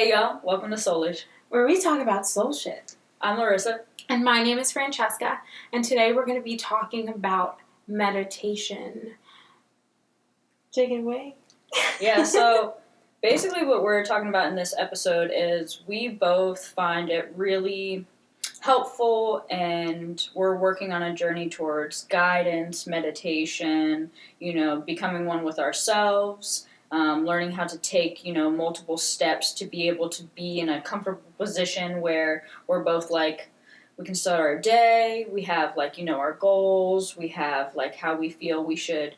Hey y'all, welcome to Soulish. Where we talk about soul shit. I'm Larissa. And my name is Francesca, and today we're going to be talking about meditation. Take it away. Yeah, so basically what we're talking about in this episode is we both find it really helpful, and we're working on a journey towards guidance, meditation, becoming one with ourselves, learning how to take, multiple steps to be able to be in a comfortable position where we're both like, we can start our day, we have like, our goals, we have like how we feel we should,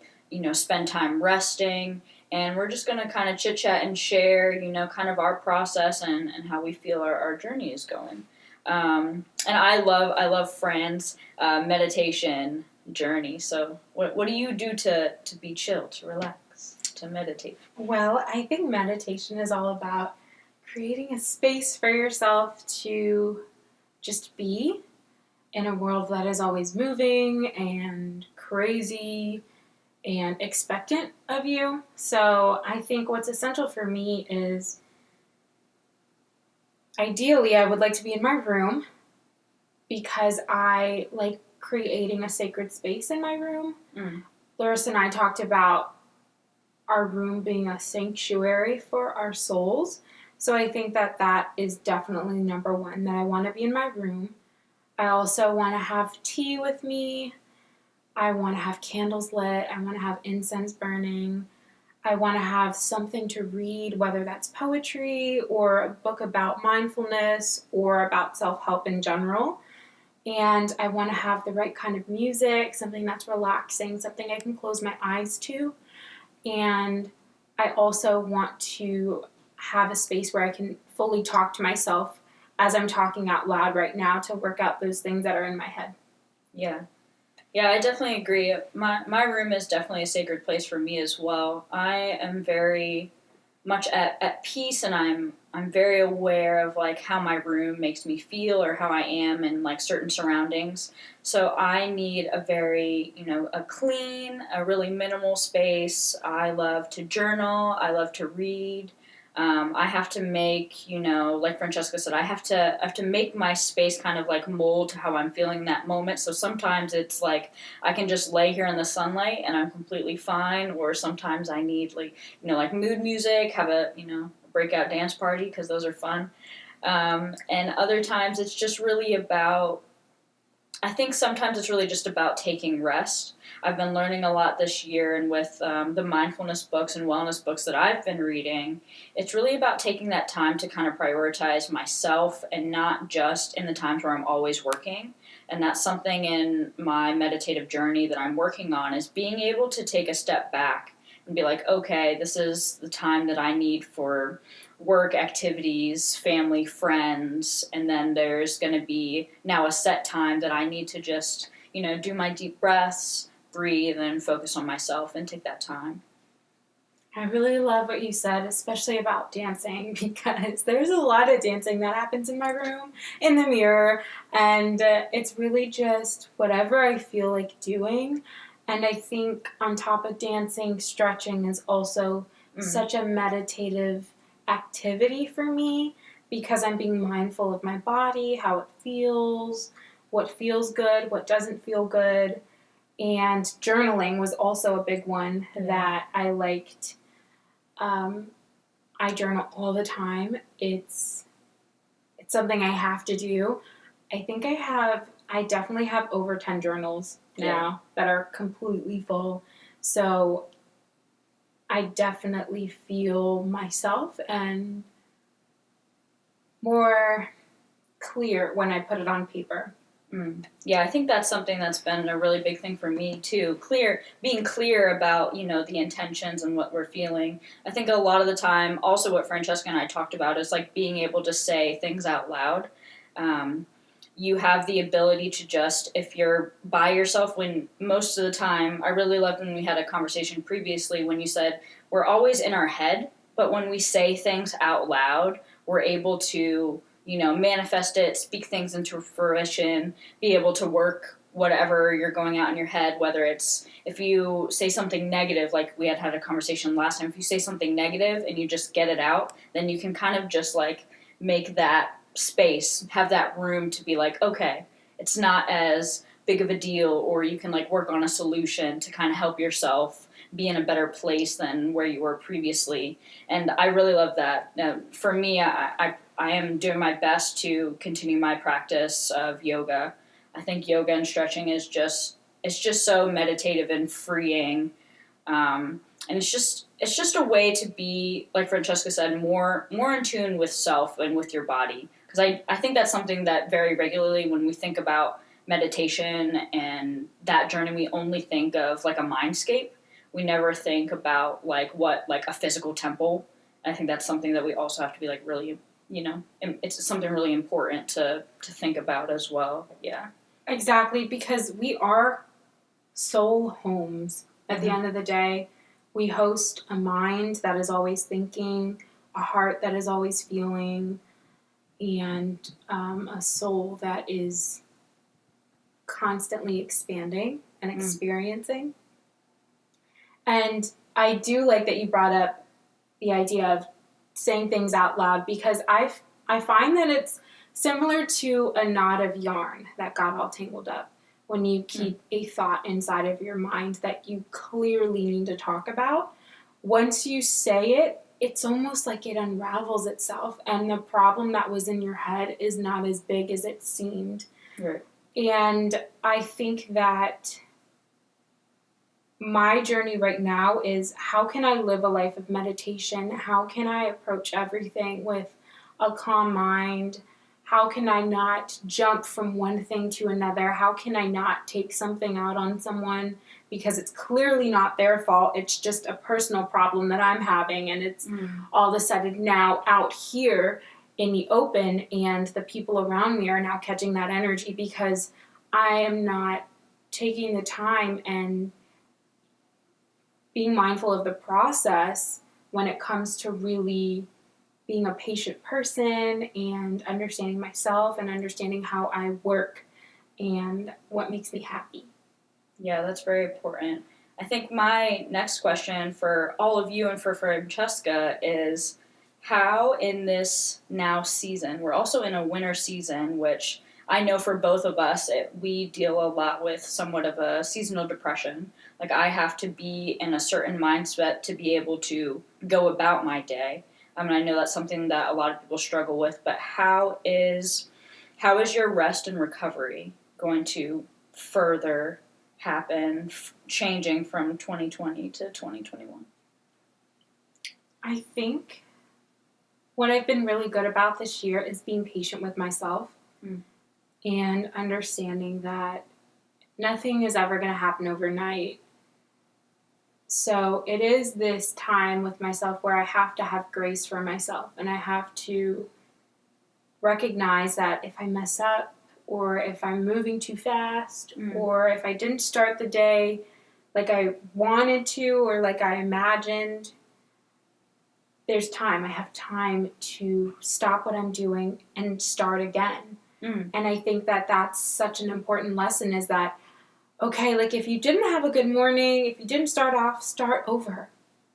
spend time resting. And we're just going to kind of chit chat and share, kind of our process and how we feel our journey is going. And I love Fran's meditation journey. So what do you do to be chill, to relax, to meditate? Well, I think meditation is all about creating a space for yourself to just be in a world that is always moving and crazy and expectant of you. So I think what's essential for me is, ideally, I would like to be in my room because I like creating a sacred space in my room. Larissa and I talked about our room being a sanctuary for our souls. So I think that is definitely number one, that I want to be in my room. I also want to have tea with me. I want to have candles lit. I want to have incense burning. I want to have something to read, whether that's poetry or a book about mindfulness or about self-help in general. And I want to have the right kind of music, something that's relaxing, something I can close my eyes to. And I also want to have a space where I can fully talk to myself as I'm talking out loud right now to work out those things that are in my head. Yeah, I definitely agree. My room is definitely a sacred place for me as well. I am very much at peace, and I'm very aware of like how my room makes me feel or how I am in like certain surroundings. So I need a very, a clean, a really minimal space. I love to journal. I love to read. I have to make, like Francesca said, I have to make my space kind of like mold to how I'm feeling in that moment. So sometimes it's like I can just lay here in the sunlight and I'm completely fine, or sometimes I need like, like mood music, have a, breakout dance party because those are fun. And other times it's just really about, I think sometimes it's really just about taking rest. I've been learning a lot this year, and with the mindfulness books and wellness books that I've been reading, it's really about taking that time to kind of prioritize myself and not just in the times where I'm always working. And that's something in my meditative journey that I'm working on, is being able to take a step back and be like, okay, this is the time that I need for work activities, family, friends, and then there's going to be now a set time that I need to just, do my deep breaths, breathe, and focus on myself and take that time. I really love what you said, especially about dancing, because there's a lot of dancing that happens in my room, in the mirror, and it's really just whatever I feel like doing. And I think on top of dancing, stretching is also such a meditative activity for me, because I'm being mindful of my body, how it feels, what feels good, what doesn't feel good. And journaling was also a big one that I liked. I journal all the time. It's something I have to do. I definitely have over 10 journals now that are completely full. So I definitely feel myself and more clear when I put it on paper. Yeah, I think that's something that's been a really big thing for me too. Being clear about, the intentions and what we're feeling. I think a lot of the time, also what Francesca and I talked about is like being able to say things out loud. You have the ability to just, if you're by yourself, when most of the time, I really loved when we had a conversation previously when you said we're always in our head, but when we say things out loud, we're able to, manifest it, speak things into fruition, be able to work whatever you're going out in your head, whether it's if you say something negative, like we had a conversation last time, if you say something negative and you just get it out, then you can kind of just like make that space, have that room to be like, okay, it's not as big of a deal, or you can like work on a solution to kind of help yourself be in a better place than where you were previously. And I really love that. For me, I am doing my best to continue my practice of yoga. I think yoga and stretching is just, it's just so meditative and freeing. And it's just a way to be, like Francesca said, more in tune with self and with your body. Because I think that's something that very regularly when we think about meditation and that journey, we only think of like a mindscape. We never think about like what like a physical temple. I think that's something that we also have to be like really, it's something really important to think about as well. Yeah. Exactly, because we are soul homes at the end of the day. We host a mind that is always thinking, a heart that is always feeling, and a soul that is constantly expanding and experiencing. And I do like that you brought up the idea of saying things out loud, because I find that it's similar to a knot of yarn that got all tangled up. When you keep a thought inside of your mind that you clearly need to talk about, once you say it, it's almost like it unravels itself, and the problem that was in your head is not as big as it seemed. Right. And I think that my journey right now is, how can I live a life of meditation? How can I approach everything with a calm mind? How can I not jump from one thing to another? How can I not take something out on someone because it's clearly not their fault? It's just a personal problem that I'm having, and it's all of a sudden now out here in the open, and the people around me are now catching that energy because I am not taking the time and being mindful of the process when it comes to really being a patient person and understanding myself and understanding how I work and what makes me happy. Yeah, that's very important. I think my next question for all of you and for Francesca is, how in this now season, we're also in a winter season, which I know for both of us, we deal a lot with somewhat of a seasonal depression. Like I have to be in a certain mindset to be able to go about my day. I mean, I know that's something that a lot of people struggle with, but how is your rest and recovery going to further happen, changing from 2020 to 2021? I think what I've been really good about this year is being patient with myself and understanding that nothing is ever going to happen overnight. So it is this time with myself where I have to have grace for myself, and I have to recognize that if I mess up, or if I'm moving too fast, or if I didn't start the day like I wanted to or like I imagined, there's time. I have time to stop what I'm doing and start again. And I think that that's such an important lesson, is that, okay, like if you didn't have a good morning, if you didn't start off, start over.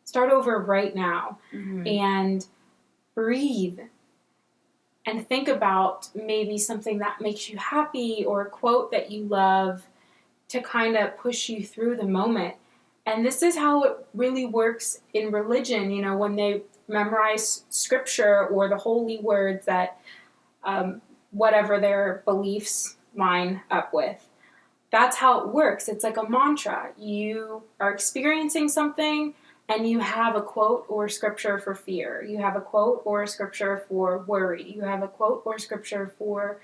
Start over right now and breathe and think about maybe something that makes you happy or a quote that you love to kind of push you through the moment. And this is how it really works in religion, when they memorize scripture or the holy words that whatever their beliefs line up with. That's how it works. It's like a mantra. You are experiencing something and you have a quote or scripture for fear. You have a quote or a scripture for worry. You have a quote or scripture for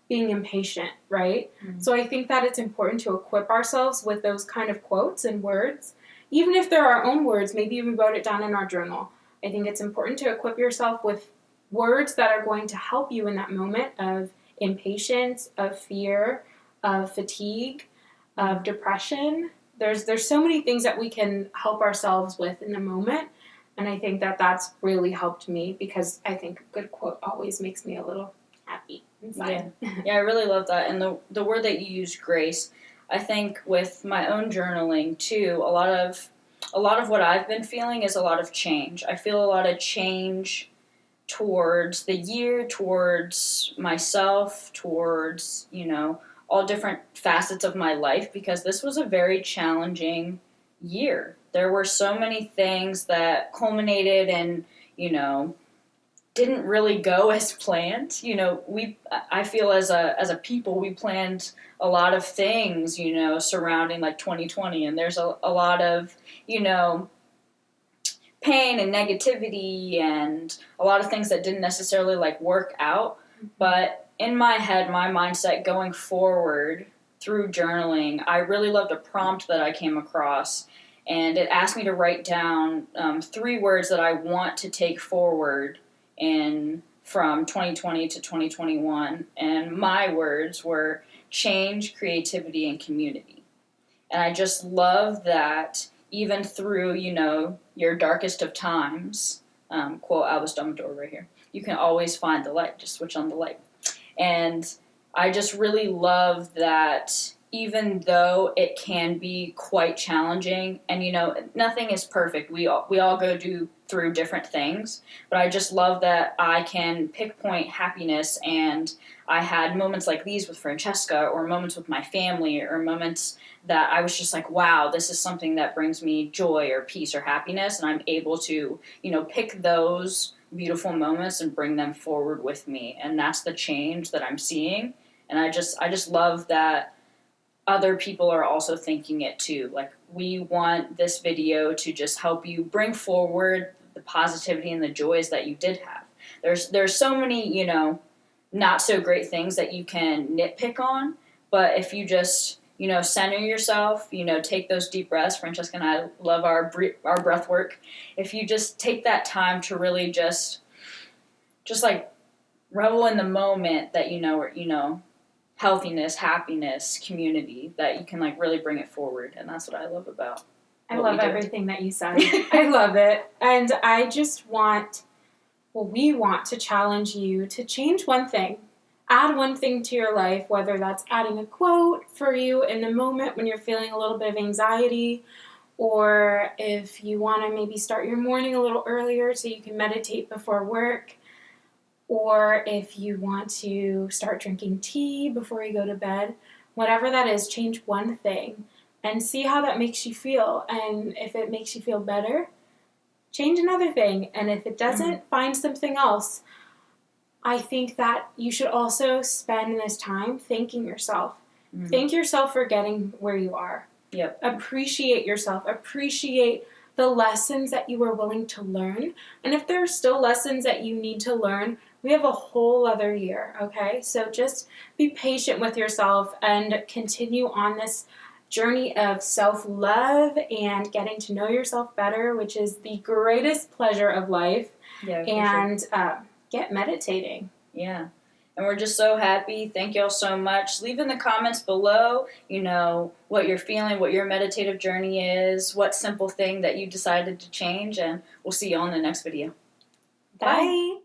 being impatient, right? So I think that it's important to equip ourselves with those kind of quotes and words. Even if they're our own words, maybe we wrote it down in our journal. I think it's important to equip yourself with words that are going to help you in that moment of impatience, of fear, of fatigue, of depression. There's so many things that we can help ourselves with in the moment, and I think that that's really helped me, because I think a good quote always makes me a little happy inside. Yeah, I really love that. And the word that you use, grace, I think with my own journaling too, a lot of what I've been feeling is a lot of change. I feel a lot of change towards the year, towards myself, towards, all different facets of my life, because this was a very challenging year. There were so many things that culminated and, didn't really go as planned. I feel as a people, we planned a lot of things, surrounding like 2020, and there's a lot of, pain and negativity and a lot of things that didn't necessarily like work out. But in my head, my mindset going forward through journaling, I really loved a prompt that I came across, and it asked me to write down 3 words that I want to take forward in from 2020 to 2021. And my words were change, creativity, and community. And I just love that even through, your darkest of times, quote Albus Dumbledore right here, you can always find the light. Just switch on the light. And I just really love that even though it can be quite challenging, and nothing is perfect. We all go through different things, but I just love that I can pinpoint happiness, and I had moments like these with Francesca, or moments with my family, or moments that I was just like, wow, this is something that brings me joy or peace or happiness, and I'm able to, pick those beautiful moments and bring them forward with me, and that's the change that I'm seeing. And I just love that other people are also thinking it too. Like, we want this video to just help you bring forward the positivity and the joys that you did have. There's so many, not so great things that you can nitpick on, but if you just, center yourself, take those deep breaths. Francesca and I love our breath work. If you just take that time to really just like revel in the moment that healthiness, happiness, community, that you can like really bring it forward. And that's what I love about I love everything that you said. I love it. And I just we want to challenge you to change one thing. Add one thing to your life, whether that's adding a quote for you in the moment when you're feeling a little bit of anxiety, or if you want to maybe start your morning a little earlier so you can meditate before work, or if you want to start drinking tea before you go to bed. Whatever that is, change one thing and see how that makes you feel. And if it makes you feel better, change another thing. And if it doesn't, find something else. I think that you should also spend this time thanking yourself. Thank yourself for getting where you are. Yep. Appreciate yourself. Appreciate the lessons that you were willing to learn. And if there are still lessons that you need to learn, we have a whole other year, okay? So just be patient with yourself and continue on this journey of self-love and getting to know yourself better, which is the greatest pleasure of life. Yeah, and get meditating. Yeah. And we're just so happy. Thank y'all so much. Leave in the comments below, what you're feeling, what your meditative journey is, what simple thing that you decided to change, and we'll see you on the next video. Bye.